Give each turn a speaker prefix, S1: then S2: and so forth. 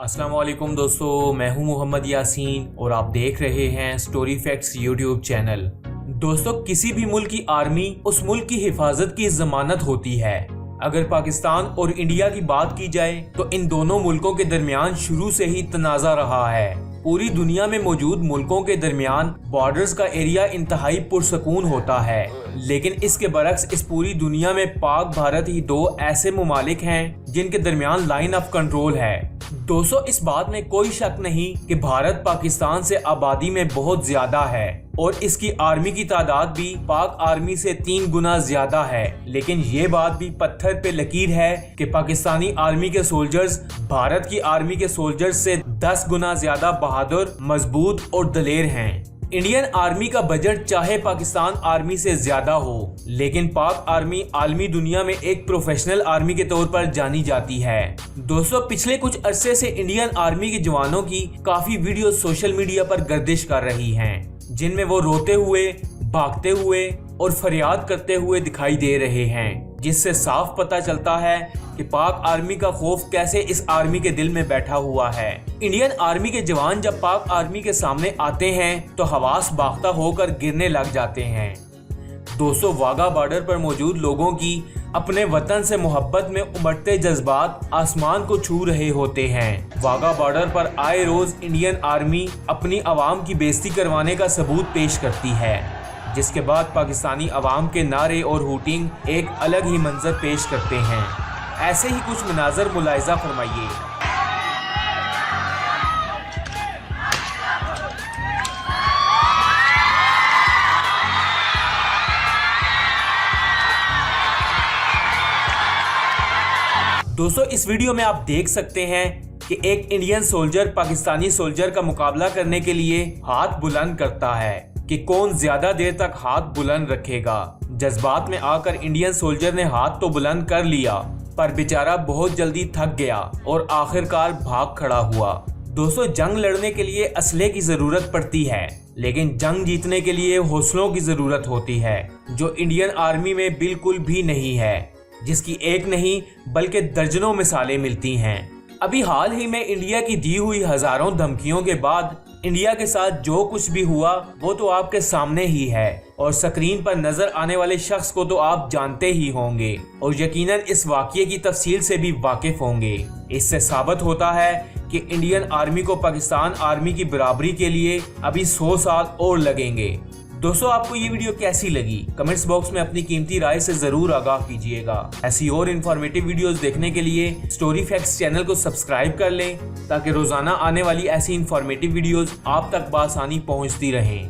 S1: अस्सलाम वालेकुम दोस्तों, मैं हूं मोहम्मद यासीन और आप देख रहे हैं स्टोरी फैक्ट्स यूट्यूब चैनल। दोस्तों, किसी भी मुल्क की आर्मी उस मुल्क की हिफाजत की जमानत होती है। अगर पाकिस्तान और इंडिया की बात की जाए तो इन दोनों मुल्कों के दरमियान शुरू से ही तनाज़ा रहा है। पूरी दुनिया में मौजूद मुल्कों के दरमियान बॉर्डर्स का एरिया इंतहाई पुरसकून होता है, लेकिन इसके बरक्स इस पूरी दुनिया में पाक भारत ही दो ऐसे ममालिक हैं जिनके दरमियान लाइन ऑफ कंट्रोल है। दोस्तों, इस बात में कोई शक नहीं कि भारत पाकिस्तान से आबादी में बहुत ज्यादा है और इसकी आर्मी की तादाद भी पाक आर्मी से 3 गुना ज्यादा है। लेकिन ये बात भी पत्थर पे लकीर है कि पाकिस्तानी आर्मी के सोल्जर्स भारत की आर्मी के सोल्जर्स से 10 गुना ज्यादा बहादुर, मजबूत और दलेर हैं। इंडियन आर्मी का बजट चाहे पाकिस्तान आर्मी से ज्यादा हो, लेकिन पाक आर्मी आलमी दुनिया में एक प्रोफेशनल आर्मी के तौर पर जानी जाती है। दोस्तों, पिछले कुछ अरसे से इंडियन आर्मी के जवानों की काफी वीडियो सोशल मीडिया पर गर्दिश कर रही हैं, जिनमें वो रोते हुए, भागते हुए और फरियाद करते हुए दिखाई दे रहे हैं, जिससे साफ पता चलता है कि पाक आर्मी का खौफ कैसे इस आर्मी के दिल में बैठा हुआ है। इंडियन आर्मी के जवान जब पाक आर्मी के सामने आते हैं तो हवास बाख्ता होकर गिरने लग जाते हैं। दोस्तों, वाघा बॉर्डर पर मौजूद लोगों की अपने वतन से मोहब्बत में उमड़ते जज्बात आसमान को छू रहे होते हैं। वाघा बॉर्डर पर आए रोज इंडियन आर्मी अपनी आवाम की बेइज्जती करवाने का सबूत पेश करती है, जिसके बाद पाकिस्तानी अवाम के नारे और हूटिंग एक अलग ही मंजर पेश करते हैं। ऐसे ही कुछ मनाजर मुलाहिजा फरमाइए। दोस्तों, इस वीडियो में आप देख सकते हैं कि एक इंडियन सोल्जर पाकिस्तानी सोल्जर का मुकाबला करने के लिए हाथ बुलंद करता है कि कौन ज्यादा देर तक हाथ बुलंद रखेगा। जज्बात में आकर इंडियन सोल्जर ने हाथ तो बुलंद कर लिया, पर बेचारा बहुत जल्दी थक गया और आखिरकार भाग खड़ा हुआ। दोस्तों, जंग लड़ने के लिए असले की जरूरत पड़ती है, लेकिन जंग जीतने के लिए हौसलों की जरूरत होती है, जो इंडियन आर्मी में बिल्कुल भी नहीं है, जिसकी एक नहीं बल्कि दर्जनों मिसालें मिलती हैं। अभी हाल ही में इंडिया की दी हुई हजारों धमकियों के बाद इंडिया के साथ जो कुछ भी हुआ वो तो आपके सामने ही है और स्क्रीन पर नजर आने वाले शख्स को तो आप जानते ही होंगे और यकीनन इस वाकये की तफसील से भी वाकिफ होंगे। इससे साबित होता है कि इंडियन आर्मी को पाकिस्तान आर्मी की बराबरी के लिए अभी 100 साल और लगेंगे। दोस्तों, आपको ये वीडियो कैसी लगी? कमेंट्स बॉक्स में अपनी कीमती राय से जरूर आगाह कीजिएगा। ऐसी और इन्फॉर्मेटिव वीडियोस देखने के लिए स्टोरी फैक्ट्स चैनल को सब्सक्राइब कर लें, ताकि रोजाना आने वाली ऐसी इन्फॉर्मेटिव वीडियोस आप तक बआसानी पहुंचती रहें।